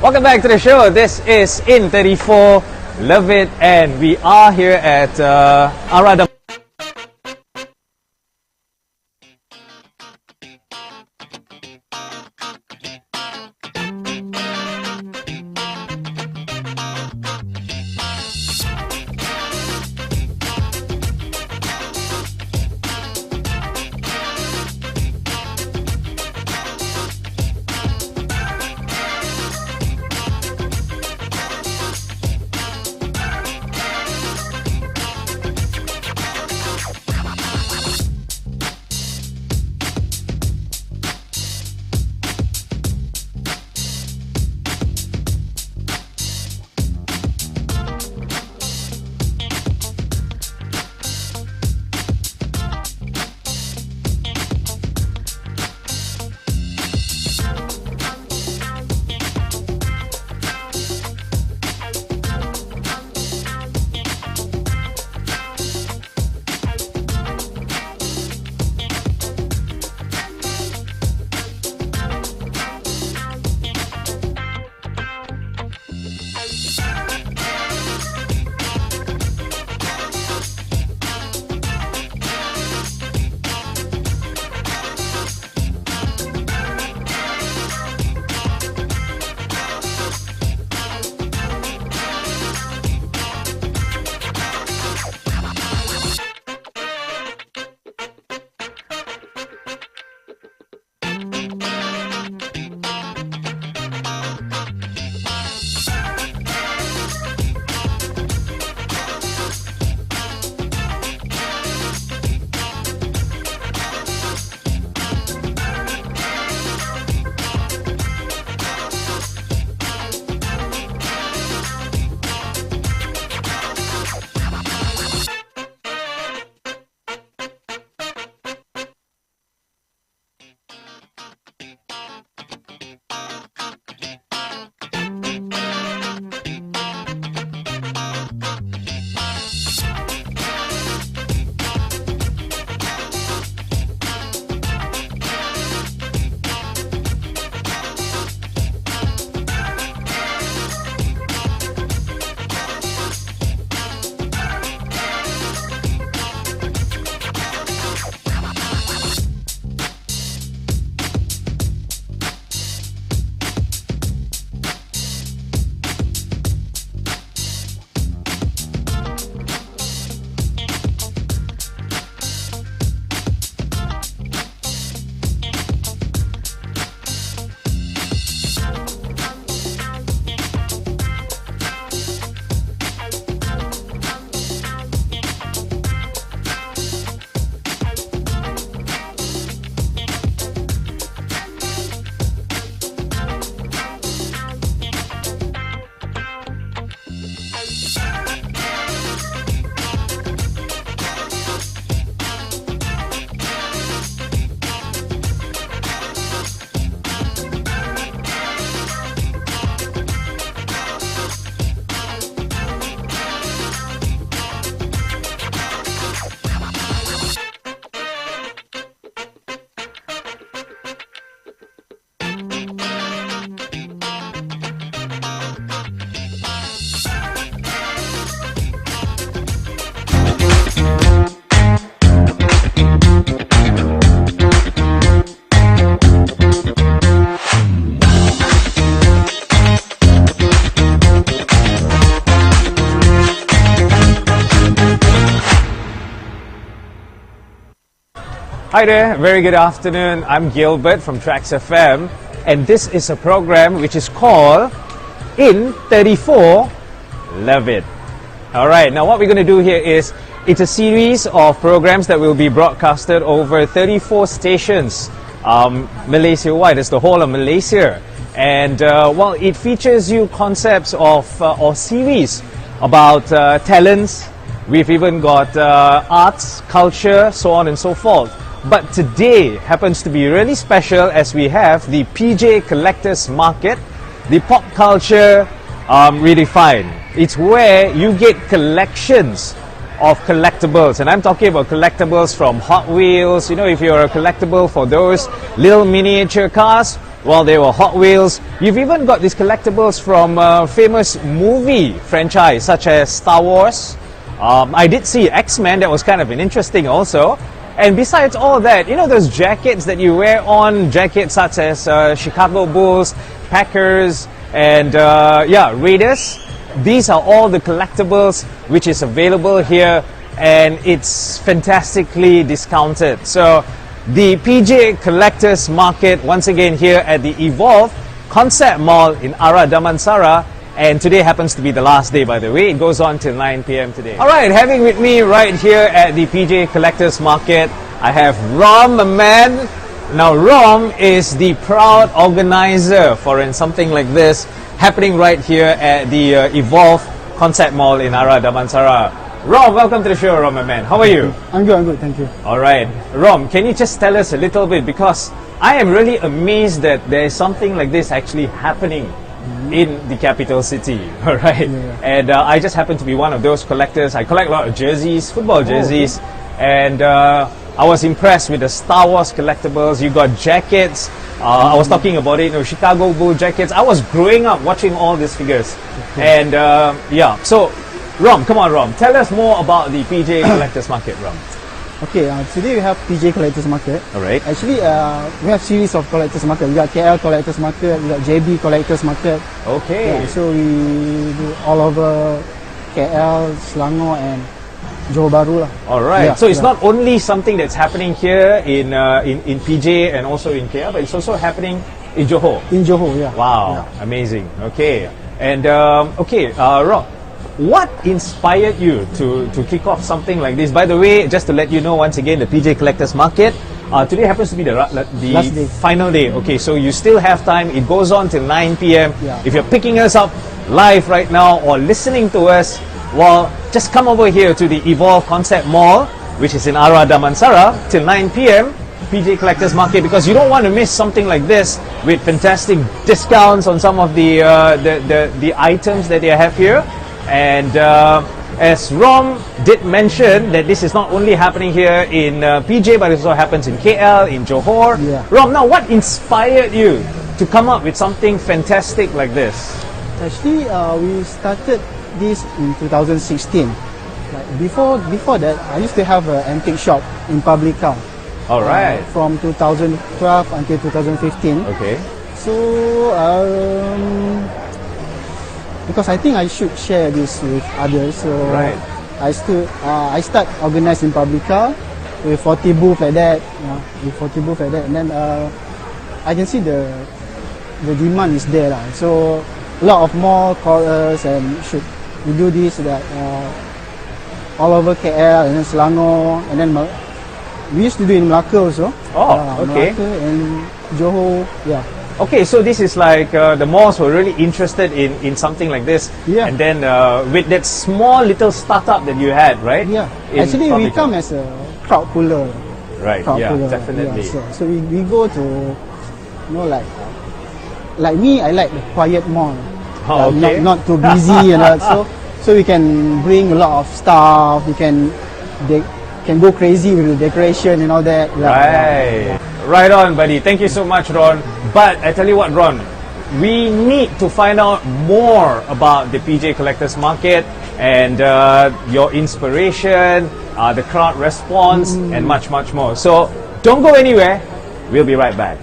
Welcome back to the show. This is In 34, Love It, and we are here at Arada. Hi there, very good afternoon. I'm Gilbert from TRAXXfm, and this is a program which is called In 34, Love It. Alright, now what we're going to do here is, it's a series of programs that will be broadcasted over 34 stations Malaysia-wide. It's the whole of Malaysia. And well, it features you concepts of or series about talents. We've even got arts, culture, so on and so forth. But today happens to be really special as we have the PJ Collectors Market, the pop culture redefined. It's where you get collections of collectibles, and I'm talking about collectibles from Hot Wheels. You know, if you're a collectible for those little miniature cars, Well, there were Hot Wheels. You've even got these collectibles from famous movie franchise such as Star Wars. I did see X-Men, that was kind of an interesting also. And besides all that, you know those jackets that you wear on, jackets such as Chicago Bulls, Packers, and Raiders. These are all the collectibles which is available here, and it's fantastically discounted. So the PJ Collectors Market, once again here at the Evolve Concept Mall in Ara Damansara, and today happens to be the last day, by the way. It goes on till 9 p.m. today. Alright, having with me right here at the PJ Collectors Market, I have Rom, a man. Now Rom is the proud organizer for something like this happening right here at the Evolve Concept Mall in Ara Damansara. Rom, welcome to the show, Rom, my man. How are you? I'm good, thank you. Alright. Rom, can you just tell us a little bit, because I am really amazed that there is something like this actually happening in the capital city, alright? Yeah. And I just happen to be one of those collectors. I collect a lot of jerseys, football jerseys, and I was impressed with the Star Wars collectibles. You got jackets. I was talking about it, you know, Chicago Bull jackets. I was growing up watching all these figures. And so Rom, come on Rom, tell us more about the PJ Collectors Market, Rom. Okay, today we have PJ Collectors Market. Alright. Actually, we have series of Collectors Market. We got KL Collectors Market, we got JB Collectors Market. Okay. Yeah, so we do all over KL, Selangor and Johor Bahru lah. Alright, Yeah, so it's not only something that's happening here in PJ and also in KL, but it's also happening in Johor. In Johor, yeah. Wow, Yeah. amazing. Okay. And Rob, what inspired you to kick off something like this? By the way, just to let you know, once again, the PJ Collectors Market, today happens to be the Last day. final day. Okay, so you still have time. It goes on till 9 p.m. Yeah. If you're picking us up live right now or listening to us, well, just come over here to the Evolve Concept Mall, which is in Ara Damansara, till 9 p.m. PJ Collectors Market, because you don't want to miss something like this with fantastic discounts on some of the items that they have here. And as Rom did mention, that this is not only happening here in PJ, but it also happens in KL, in Johor. Yeah. Rom, now what inspired you to come up with something fantastic like this? Actually, we started this in 2016. Like before that, I used to have an antique shop in Publica. All right. From 2012 until 2015. Okay. So, because I think I should share this with others. So Right. I start organizing Publica with 40 booth like that. And then I can see the demand is there lah. So a lot of more callers and should we do this that all over KL and then Selangor and then we used to do in Melaka also. Oh, okay. Melaka and Johor, yeah. Okay, so this is like the malls were really interested in something like this. Yeah. And then with that small little startup that you had, right? Yeah. in Actually, we Publica. come as a crowd puller. Right, Crowd yeah, puller. definitely. Yeah, so we go to, like me, I like the quiet mall. Oh, okay. Not too busy and all. So we can bring a lot of stuff. They can go crazy with the decoration and all that. Right. Right on, buddy. Thank you so much, Ron. But I tell you what, Ron, we need to find out more about the PJ Collectors Market and your inspiration, the crowd response, and much, much more. So don't go anywhere. We'll be right back.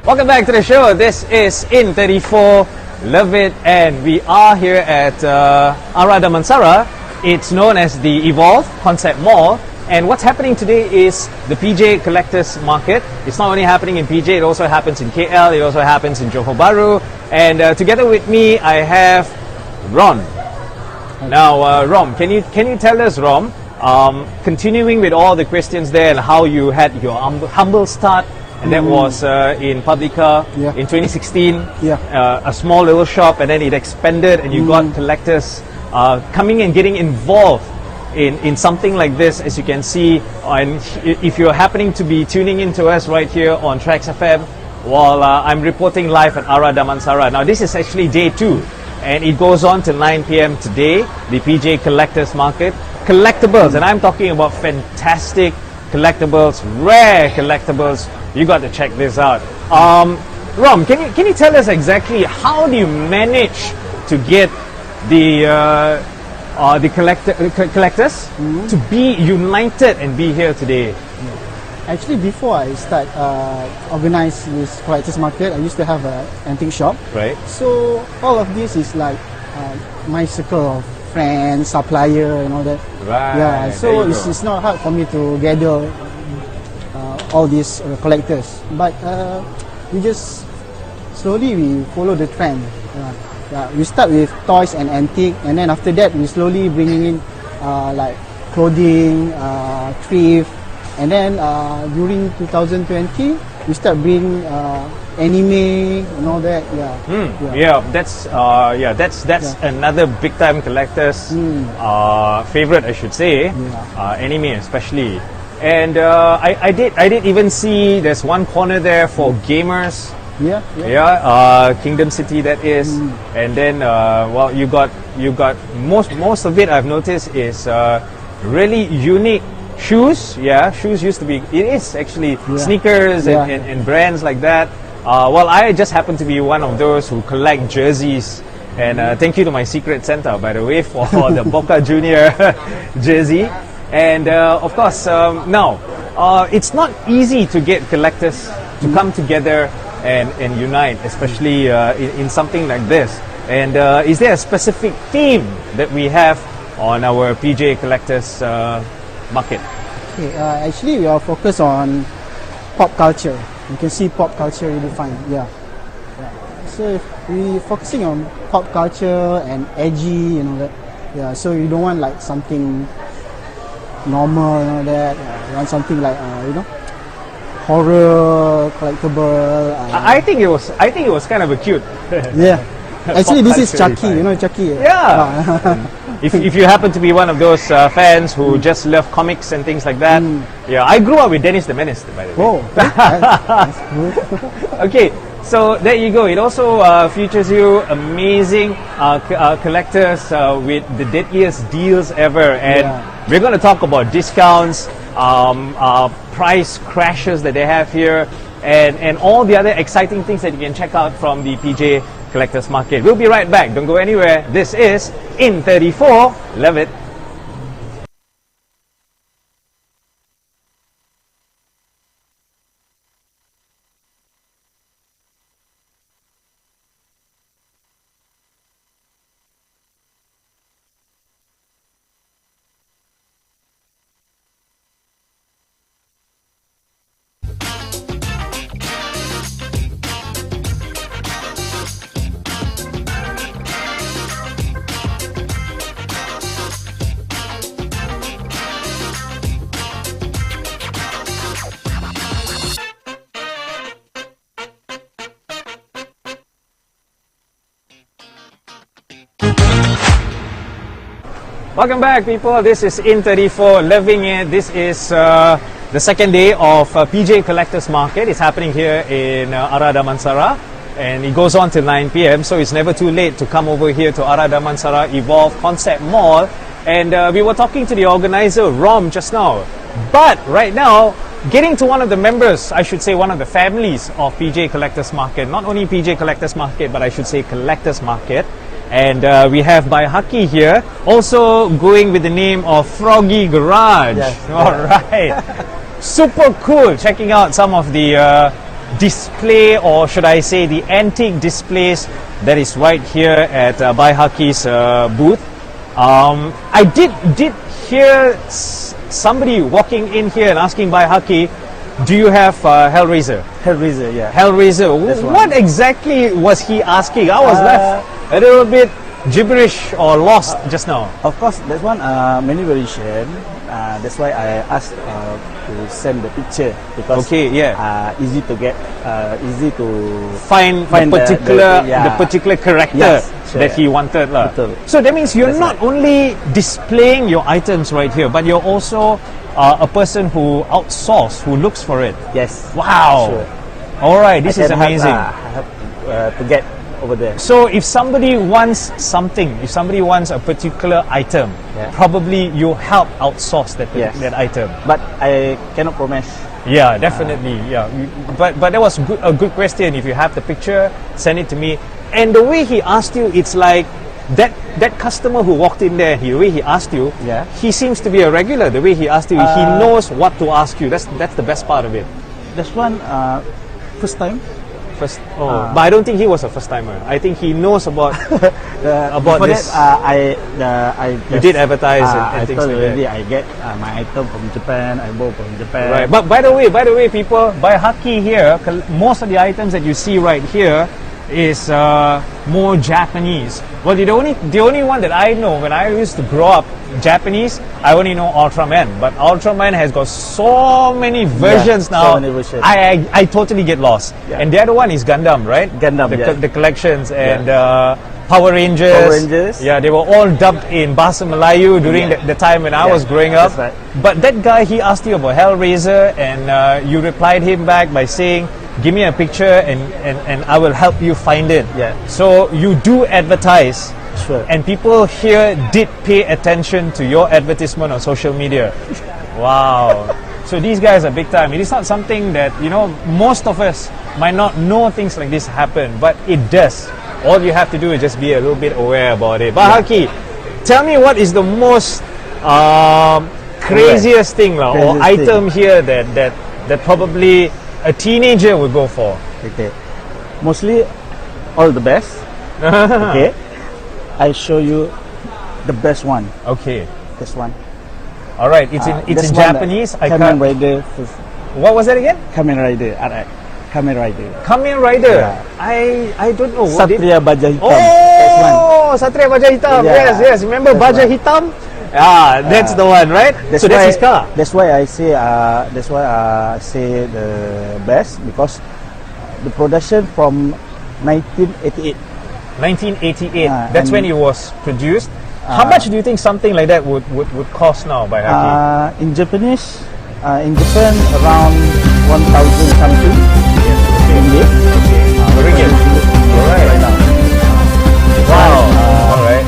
Welcome back to the show. This is In 34, Love It, and we are here at Ara Damansara. It's known as the Evolve Concept Mall. And what's happening today is the PJ Collectors Market. It's not only happening in PJ, it also happens in KL, it also happens in Johor Bahru. And together with me, I have Ron. Now, Rom, can you tell us, Rom, continuing with all the questions there and how you had your humble start, and that was in Publica in 2016, a small little shop, and then it expanded and you got collectors coming and getting involved in something like this, as you can see. And if you're happening to be tuning in to us right here on TRAXXfm, while I'm reporting live at Ara Damansara. Now this is actually day 2 and it goes on till 9 p.m. today, the PJ Collectors Market. Collectibles, and I'm talking about fantastic collectibles, rare collectibles. You got to check this out. Rom, can you tell us exactly how do you manage to get the collectors to be united and be here today? Actually, before I start organize this collectors market, I used to have an antique shop. Right. So all of this is like my circle of friends, supplier, and all that. Right. Yeah. So it's not hard for me to gather all these collectors, but we just slowly follow the trend. We start with toys and antique, and then after that we slowly bringing in like clothing, thrift, and then during 2020 we start bringing anime and all that. That's another big time collector's favorite, I should say. Anime especially. And I did even see there's one corner there for gamers. Kingdom City, that is. And then well, you got most of it I've noticed is really unique shoes. Shoes used to be, it is actually sneakers and brands like that. Well, I just happen to be one of those who collect jerseys, and thank you to my secret Santa, by the way, for the Boca Junior jersey. And of course, now it's not easy to get collectors to come together and unite, especially in something like this. And is there a specific theme that we have on our PJ Collectors market? Okay, actually we are focused on pop culture. You can see pop culture really fine. So if we focusing on pop culture and edgy and all that. So you don't want like something normal and all that. You want something like horror, collectible. I think it was kind of a cute. Actually, this is Chucky. You know Chucky. If you happen to be one of those fans who just love comics and things like that, I grew up with Dennis the Menace, by the way. That's good. Okay, so there you go. It also features you amazing collectors with the deadliest deals ever, and we're going to talk about discounts, price crashes that they have here, and all the other exciting things that you can check out from the PJ Collectors Market. We'll be right back. Don't go anywhere. This is In 34. Love it. Welcome back, people. This is In 34, loving it. This is the second day of PJ Collectors Market. It's happening here in Ara Damansara, and it goes on till 9 p.m. So it's never too late to come over here to Ara Damansara Evolve Concept Mall. And we were talking to the organizer, Rom, just now. But right now, getting to one of the members, I should say one of the families of PJ Collectors Market. Not only PJ Collectors Market, but I should say Collectors Market. And we have Haki here, also going with the name of Froggy Garage. All right. Super cool. Checking out some of the display, or should I say the antique displays that is right here at Bai Haki's booth. I did hear somebody walking in here and asking Bai Haki, do you have Hellraiser? Hellraiser, yeah. Hellraiser. That's one. What exactly was he asking? I was left a little bit gibberish or lost just now. Of course, there's one many variation. That's why I asked to send the picture because Okay, yeah. easy to get, easy to Find the particular character Yes, sure. that he wanted lah. Betul. So that means you're That's not right. only displaying your items right here, but you're also a person who outsources, who looks for it. Yes. Wow. Sure. All right, this I is can help, amazing. to get over there. So if somebody wants something, if somebody wants a particular item, Yeah. probably you help outsource that Yes. that item. But I cannot promise. Yeah, definitely. Yeah, but that was a good question. If you have the picture, send it to me. And the way he asked you, it's like that customer who walked in there. The way he asked you, Yeah. he seems to be a regular. The way he asked you, he knows what to ask you. That's the best part of it. There's one first time. But I don't think he was a first timer. I think he knows about about Before this. that, I You did advertise and I things told like already. that. I get my item from Japan. I bought from Japan. Right. But by the way, people, by Haki here, most of the items that you see right here is more Japanese. Well, the only one that I know when I used to grow up Japanese, I only know Ultraman. But Ultraman has got so many versions Yeah, now. so many versions. I totally get lost. Yeah. And the other one is Gundam, right? Gundam, The, yeah. the collections and Power Rangers. Power Rangers. Yeah, they were all dubbed in Bahasa Melayu during Yeah. the time when I Yeah, was growing up. that's right. But that guy, he asked you about Hellraiser, and you replied him back by saying, give me a picture and I will help you find it. Yeah. So you do advertise, Sure. and people here did pay attention to your advertisement on social media. Wow. So these guys are big time. It is not something that, most of us might not know things like this happen, but it does. All you have to do is just be a little bit aware about it. But Haki, tell me what is the most craziest thing or Craziest item here that probably a teenager would go for? Okay. Mostly all the best. Okay. I show you the best one. Okay. This one. All right. It's in This one, Japanese. I Kamen can't. Rider. What was that again? Kamen Rider. Alright. Kamen Rider. Kamen Rider. Yeah. I don't know. What it- Satria Baja Hitam. That's one. Oh, Satria Baja Hitam. Yeah. Yes. Remember That's Baja one. Hitam? Ah, that's the one, right? So that's his car. That's why I say. That's why I say the best because the production from 1988. 1988. Ah, That's when and- it was produced. How much do you think something like that would cost now by Haki? In Japanese, in Japan around 1,000 something. Ringgit. Ringgit. Alright. Right now. Wow. Alright.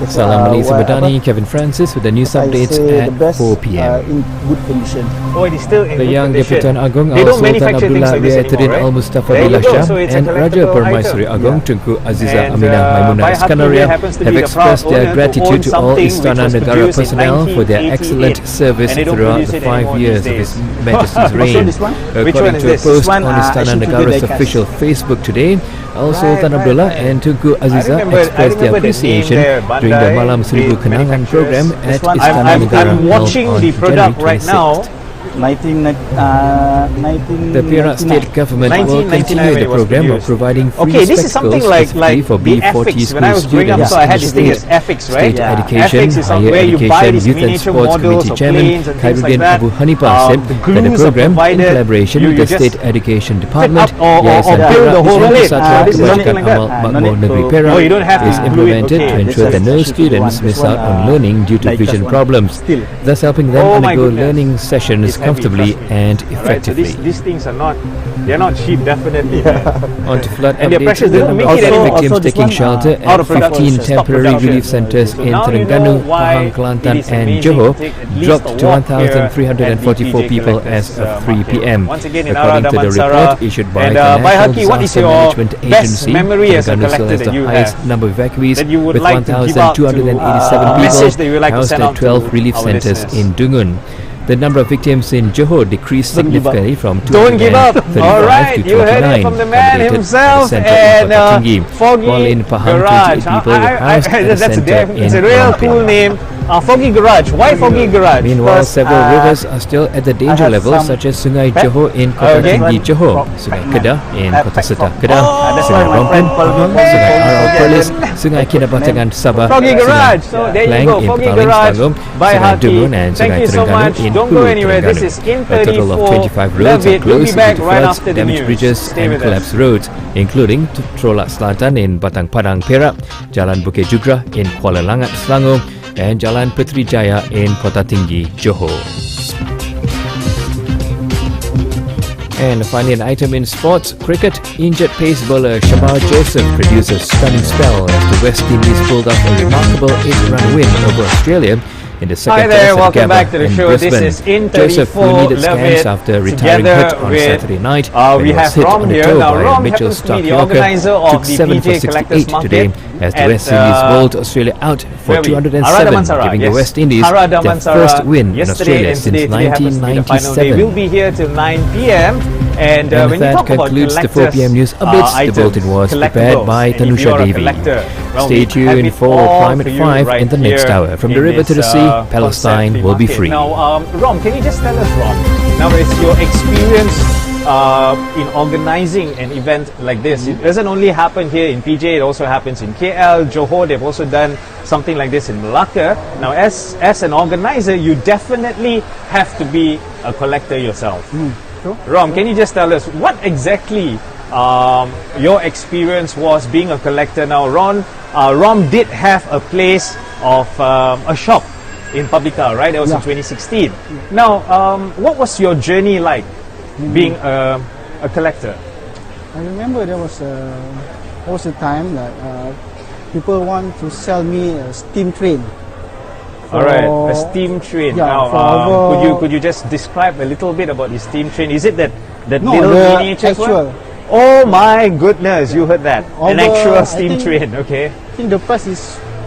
Salam Malaysia Badani, Kevin Francis with the news I updates say at the best, 4 p.m. in good condition. Oh, it is still in The good young condition. Deputan Agong They don't Sultan manufacture things Abdullah like this Riayatuddin anymore, Al right? Mustafa There you Billah go. Shah So it's a and Raja collectible Permaisuri item. Agong Tunku Aziza And, Aminah Maimunah Bai Haki Iskandariah happens to be have the expressed proud their owner to gratitude own to all something Istana which was Negara produced in personnel for their 1988, excellent service and they don't throughout produce the it 5 anymore years these of His days. Majesty's Also reign. this one? Which one According is to a this? post This one, on Istana Ashok Negara's Hidayat. official Facebook today, also Right, Sultan Abdullah right. and Tunku Aziza I expressed their remember the name appreciation there, during the Bandai, Malam Seribu the Kenangan manufacturers. program This at one, Istana I'm Negara watching held the on product January right 26th. now. 19. The Perak State Government will 1999 continue when the it was program of produced. providing free Okay, this is something spectacles like specifically for the B40 FX. school When I was growing up, students so I had in this the thing as state. FX, right? State Yeah. Education, FX is Higher where you buy Education, these Youth and miniature Sports models Committee of Chairman planes and things like Khairuddin that. Abu Hanifah said The that the glues are program, in provided. collaboration You with the just State Education Department, up or Yayasan build the Perak whole Islam plate. Kesatuan This is Kebajikan nothing like that. Amal No Makmur need Negeri to- Perak Oh, you don't have is to glue it. implemented Okay. to This ensure is that no actually students one- miss this out one, on learning due to like vision that one. problems, Still. thus helping them Oh my undergo goodness. learning sessions It's heavy, comfortably trust me. and Right, so effectively. these things are not, they're not cheap, definitely. Man. On to flood And they're updates, precious. They the don't number make of it anymore. victims Also this taking one, shelter out at of production, 15 stop temporary production. relief centres So in now you Terengganu, know why Pahang, Kelantan it is and amazing Johor to take at least dropped a to walk here 1,344 at people BJ as of 3 Collectors p.m. Once again in According to the Damansara. report issued by And, the Bai National Haki, what is Disaster your Management best Agency, memory as a Terengganu still collector has that the you highest have number of evacuees that you would with like to give out to, 1,287 message that you people would like to housed send at out 12 to relief our centres listeners? in Dungun. The number of victims in Johor decreased Don't give up. significantly from Don't give up. 235 All right, to you heard it 29, from the man accommodated himself. at the centre in Kota Tinggi. Foggy While in Pahang, Garage. 28 people were housed at the That's centre in it's a real Rompin. cool name. Foggy Garage. Why Foggy Garage? Meanwhile, Because, several rivers are still at the danger have level, some such as Sungai pet- Johor in Kota Okay. Tinggi, Johor, From Sungai Pac-Man. Kedah in Kota Pac Serta from- Kedah, that's Sungai why my Rompin, friend called me Sungai Arau Pac-Man. Perlis, Sungai Kinabatangan Sabah, Foggy Sungai Garage. So there you Klang go. in Foggy Petaling Garage Selangor, by Sungai Hati. Durun and Thank Sungai you so Terengganu much. in Don't Hulu go anywhere. This Terengganu. is in A total of 34. 25 roads Love are it. We'll be closed back due to right floods, after the damaged news. bridges Stay and with us. collapsed roads, including Trolak Selatan in Batang Padang, Perak, Jalan Bukit Jugra in Kuala Langat, Selangor, and Jalan Petri Jaya in Kota Tinggi, Johor. And finally, an item in sports cricket. Injured pace bowler Shamar Joseph produced a stunning spell as the West Indies pulled off a remarkable 8-run win over Australia in the second Hi there, test at welcome Gabba back to the in show. Brisbane. This is in Joseph, who 34, needed love scans it, after retiring together hit on with, Saturday night, we when he was have hit Rom on the here. toe Now, by Rom a Mitchell happens to be Stark the Yorker, organizer of took the 7 for PJ Collectors 68 today Market as the at, West Indies bowled Australia out for where we? 207, Damansara, giving yes. the West Indies their Damansara first win in yesterday Australia and since today happens to be the final day. 1997. We'll be here till 9 p.m. And And when you that talk about concludes the collectors, 4 p.m. news updates. The items, bulletin was prepared collectibles, by and if Tanusha you're a Devi. collector, well, Stay we have tuned it for all Climate for you 5 right in the next here hour. From the in river to the this, sea, concept Palestine flea will be market. free. Now, Rom, can you just tell us, Rom, now it's your experience in organizing an event like this. It doesn't only happen here in PJ, it also happens in KL, Johor. They've also done something like this in Malacca. Now, as an organizer, you definitely have to be a collector yourself. Sure. Rom, can you just tell us what exactly your experience was being a collector? Now, Rom did have a place of a shop in Publica, right? That was in Yeah. 2016. Now, what was your journey like being a collector? I remember there was a time that people want to sell me a steam train. All right, a steam train. Yeah, Now, for could you just describe a little bit about the steam train? Is it that No, little the miniature actual. one? Oh my goodness, you heard that? An Over, actual I steam think- train. Okay. I think the price is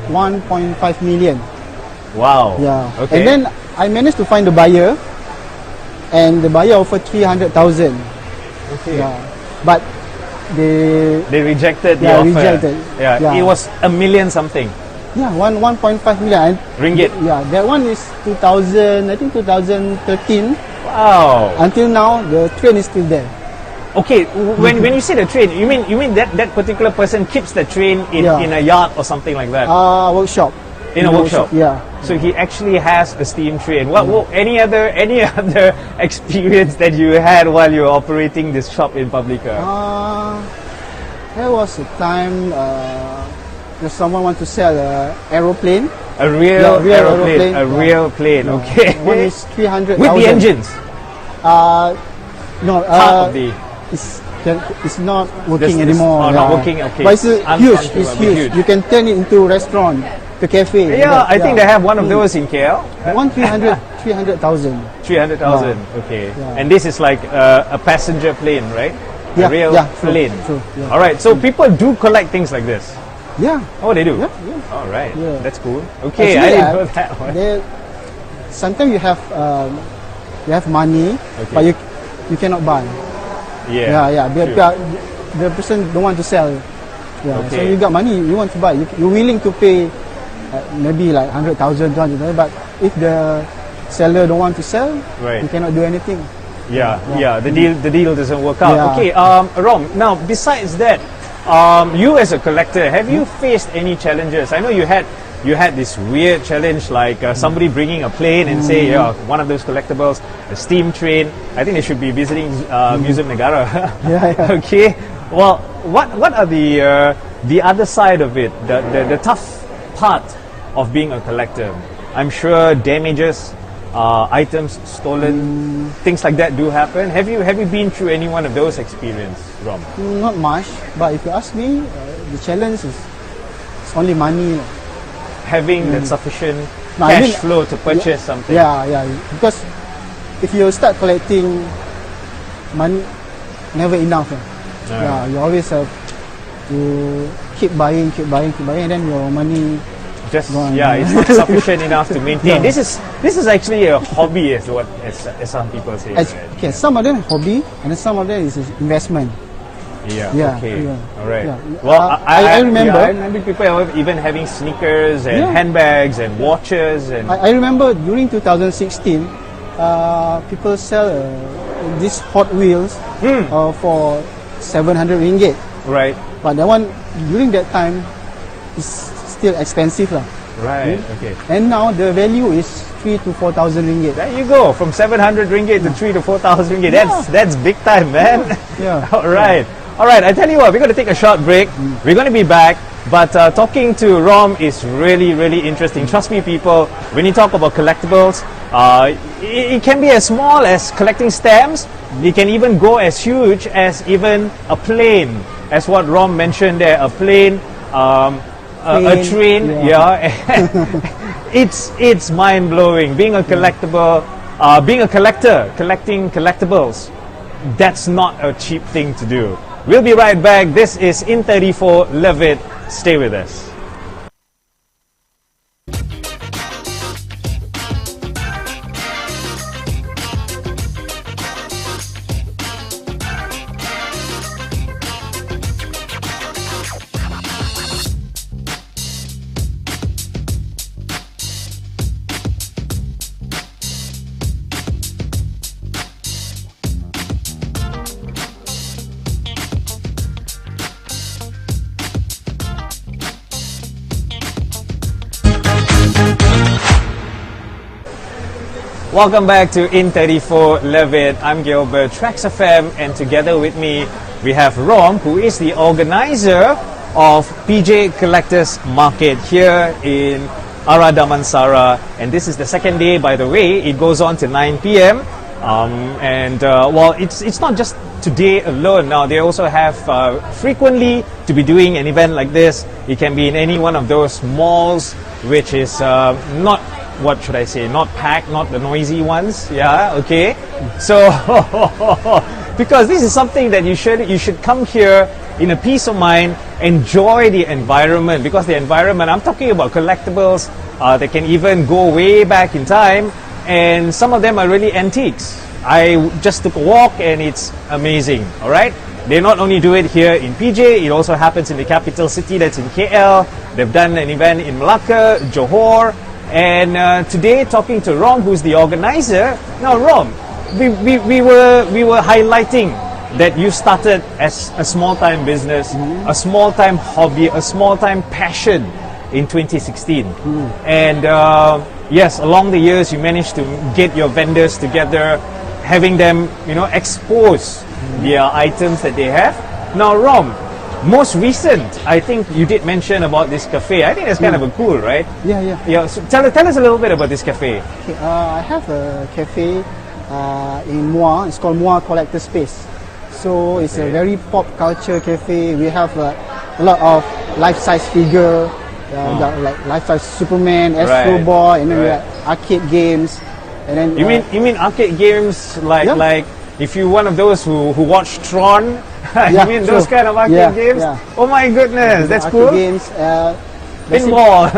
1.5 million. Wow. Yeah. Okay. And then I managed to find the buyer, and the buyer offered 300,000. okay. Yeah. But They rejected the Yeah, offer. rejected. Yeah. Yeah. It was a million something 1.5 million. And ringgit. yeah, that one is 2000. I think 2013. Wow. Until now, the train is still there. Okay. When you say the train, you mean that particular person keeps the train Yeah. in a yard or something like that? Workshop. In a workshop? Yeah. So he actually has a steam train. What any other experience that you had while you were operating this shop in Publica? There was a time that someone want to sell a aeroplane. A real, Yeah, real aeroplane, aeroplane, a yeah. real plane. Okay. One is 300,000. With the engines. No. Part of the. It's not working This- anymore. oh, not working, okay. But it's huge. Uncontrollable, It's huge. huge. You can turn it into a restaurant, the cafe. Yeah, I think they have one of those in KL. 300,000. 300,000. Okay. Yeah. And this is like a passenger plane, right? Yeah, A real yeah, true, plane. true, yeah. All right. So people do collect things like this. Yeah. Oh, they do. Yeah, yeah. All right. Yeah. That's cool. Okay, I Actually, didn't know that one. Sometimes you have money, Okay. but you cannot buy. Yeah. Yeah. True. The person don't want to sell. Yeah. So Okay. you got money, you want to buy. You're willing to pay maybe like 100,000, 200,000. But if the seller don't want to sell, Right. you cannot do anything. Yeah. The deal doesn't work out. Yeah. Okay. Rom. Now, besides that, you as a collector, have you faced any challenges? I know you had this weird challenge like somebody bringing a plane and say, yeah, one of those collectibles, a steam train. I think they should be visiting Museum Negara. Yeah. Okay. Well, what are the other side of it? The tough part of being a collector. I'm sure damages, items stolen, things like that do happen. Have you been through any one of those experiences, Rom? Not much, but if you ask me, the challenge is it's only money. Having that sufficient No, I cash mean, flow to purchase something. Yeah. Because if you start collecting, money never enough. No. Yeah, you always have to keep buying, and then your money Just gone. it's not sufficient enough to maintain. Yeah. This is actually a hobby, as some people say. Right? Okay, some of them hobby, and then some of them is investment. Yeah. Okay. Yeah. All right. Yeah. Well, I remember. I remember people even having sneakers and handbags and watches and. I remember during 2016, people sell these Hot Wheels for 700 ringgit. Right. But that one during that time is still expensive lah. Right. Okay. And now the value is 3 to 4,000 ringgit. There you go, from 700 ringgit to 3 to 4,000 ringgit. That's big time, man. Yeah. All right. All right, I tell you what, we're going to take a short break. We're going to be back. But talking to Rom is really, really interesting. Trust me, people, when you talk about collectibles, it can be as small as collecting stamps. It can even go as huge as even a plane, as what Rom mentioned there, a plane, a train. Yeah. It's mind-blowing. Being a collectible, being a collector, collecting collectibles, that's not a cheap thing to do. We'll be right back. This is In 34, Love It. Stay with us. Welcome back to In 34, Love It. I'm Gilbert, TRAXXfm, and together with me we have Rom, who is the organizer of PJ Collectors Market here in Ara Damansara. And this is the second day, by the way. It goes on to 9 p.m. It's not just today alone. Now they also have frequently to be doing an event like this. It can be in any one of those malls, which is not, what should I say, not packed, not the noisy ones. Yeah, okay. So because this is something that you should come here in a peace of mind, enjoy the environment, because the environment, I'm talking about collectibles that can even go way back in time, and some of them are really antiques. I just took a walk and it's amazing. All right, they not only do it here in PJ, it also happens in the capital city, that's in KL. They've done an event in Malacca, Johor. And today, talking to Rom, who's the organizer. Now, Rom, we were highlighting that you started as a small-time business, a small-time hobby, a small-time passion in 2016. And yes, along the years, you managed to get your vendors together, having them, expose their items that they have. Now, Rom, most recent, I think you did mention about this cafe. I think that's kind of a cool, right? Yeah. So tell us a little bit about this cafe. Okay, I have a cafe in Muar. It's called Muar Collector Space. So it's a very pop culture cafe. We have a lot of life-size figure, like life-size Superman, Astro Boy, and then we have arcade games. And then you mean arcade games like if you're one of those who watch Tron? You mean those kind of arcade games? Yeah. Oh my goodness, that's cool. Games, pinball.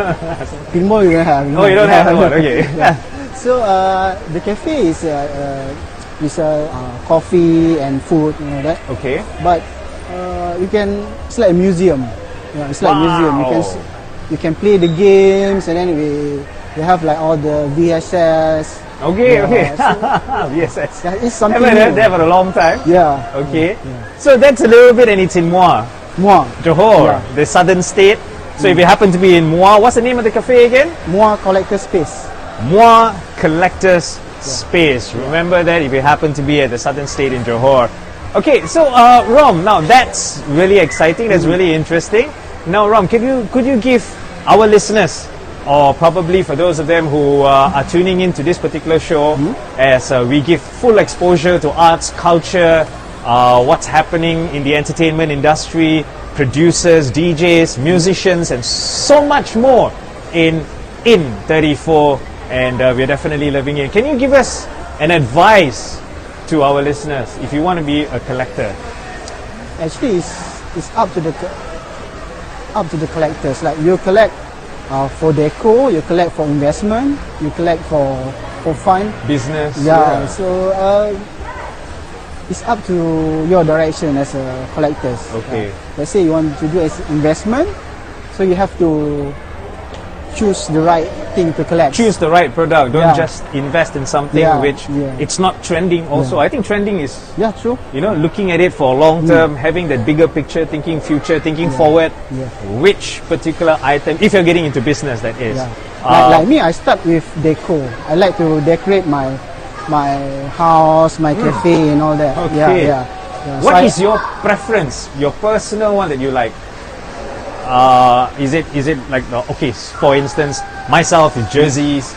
Pinball you don't have. Oh, you don't have one. Okay. So the cafe is coffee and food, that. Okay. But it's like a museum. It's like a museum. You can play the games, and then we have like all the VHS. Okay. VSS. Yeah, it's something. Haven't heard that for a long time. Yeah. Okay. Yeah. So that's a little bit, and it's in Muar, Johor, the southern state. So if you happen to be in Muar, what's the name of the cafe again? Muar Collector Space. Muar Collectors Space. Remember that if you happen to be at the southern state in Johor. Okay. So Rom, now that's really exciting. That's really interesting. Now, Rom, could you give our listeners, or probably for those of them who are tuning in to this particular show, as we give full exposure to arts, culture, what's happening in the entertainment industry, producers, DJs, musicians, and so much more in 34, and we're definitely loving it. Can you give us an advice to our listeners if you want to be a collector? Actually, it's up to the collectors. Like you collect for deco, you collect for investment, you collect for fun. Business. Yeah. So it's up to your direction as a collector. Okay. Let's say you want to do as investment, so you have to choose the right thing to collect. Choose the right product. Don't Yeah. just invest in something Yeah, which yeah. it's not trending. Also, Yeah. I think trending is, Yeah, true. you know, looking at it for long term, having that bigger picture, thinking future, thinking forward. Yeah. Which particular item, if you're getting into business, that is. Yeah. Like me, I start with deco. I like to decorate my house, my cafe, and all that. Okay. Yeah. What is your preference? Your personal one that you like? Is it like okay? For instance, myself is jerseys.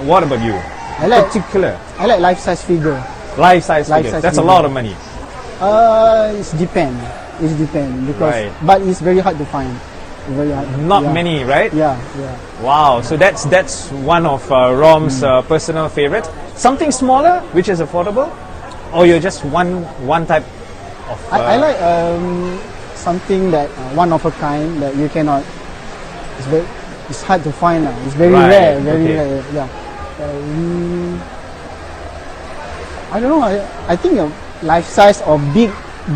What about you? I like Particular I like life-size figure. life size figures. Life-size That's a figure. lot of money. It's depend. It's depend because, Right. but it's very hard to find. Very hard. Not Yeah. many, right? Yeah. Wow. So that's one of Rom's personal favorite. Something smaller, which is affordable, or you're just one type of. I like something that one of a kind that you cannot. It's hard to find now. It's very Right, rare. Very okay. rare. Yeah. I don't know. I think a life size or big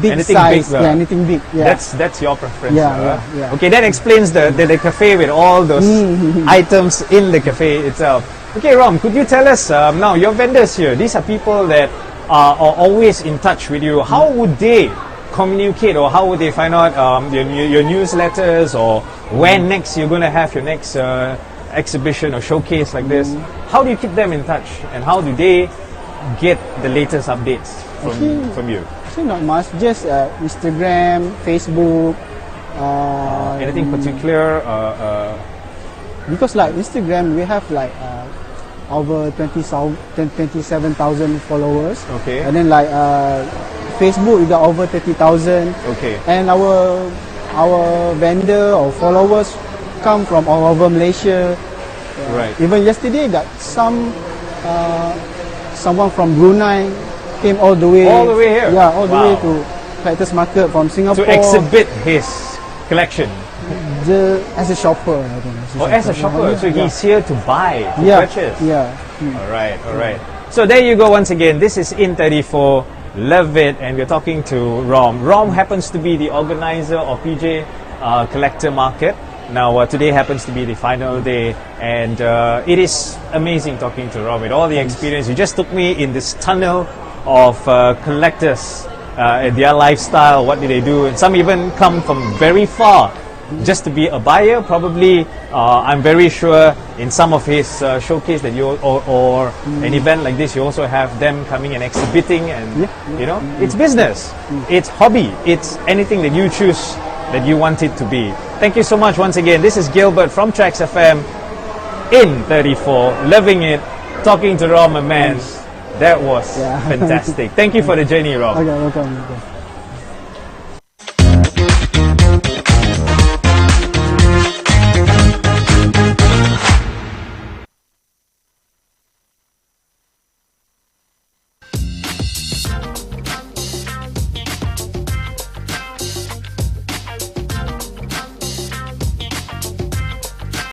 Anything size. big, Yeah, anything big. Yeah. That's your preference. Yeah, yeah. Okay, that explains the cafe with all those items in the cafe itself. Okay, Rom, could you tell us now your vendors here? These are people that are always in touch with you. How would they communicate, or how would they find out your newsletters, or when next you're going to have your next exhibition or showcase like this? How do you keep them in touch, and how do they get the latest updates from you? Actually, not much. Just Instagram, Facebook. Anything particular? Because like Instagram, we have like over 27,000 followers. Okay. And then like Facebook, we got over 30,000. Okay. And our vendor or followers come from all over Malaysia. Right. Even yesterday, got someone from Brunei came all the way. All the way here? Yeah, all the Wow. way to Collectors Market from Singapore. To exhibit his collection. As a shopper, I think. Or as a shopper, so Yeah. he's here to buy, to Yeah, purchase. yeah. All right. So there you go once again. This is In 34, Love It, and we're talking to Rom. Rom happens to be the organizer of PJ Collector Market. Now today happens to be the final day, and it is amazing talking to Rom with all the experience. You just took me in this tunnel of collectors, their lifestyle, what do they do, and some even come from very far just to be a buyer. Probably I'm very sure in some of his showcase that you or an event like this, you also have them coming and exhibiting, and you know, it's business, it's hobby, it's anything that you choose that you want it to be. Thank you so much once again. This is Gilbert from TRAXXfm in 34, loving it, talking to Rom, my man. That was fantastic. Thank you for the journey, Rom. Okay, welcome.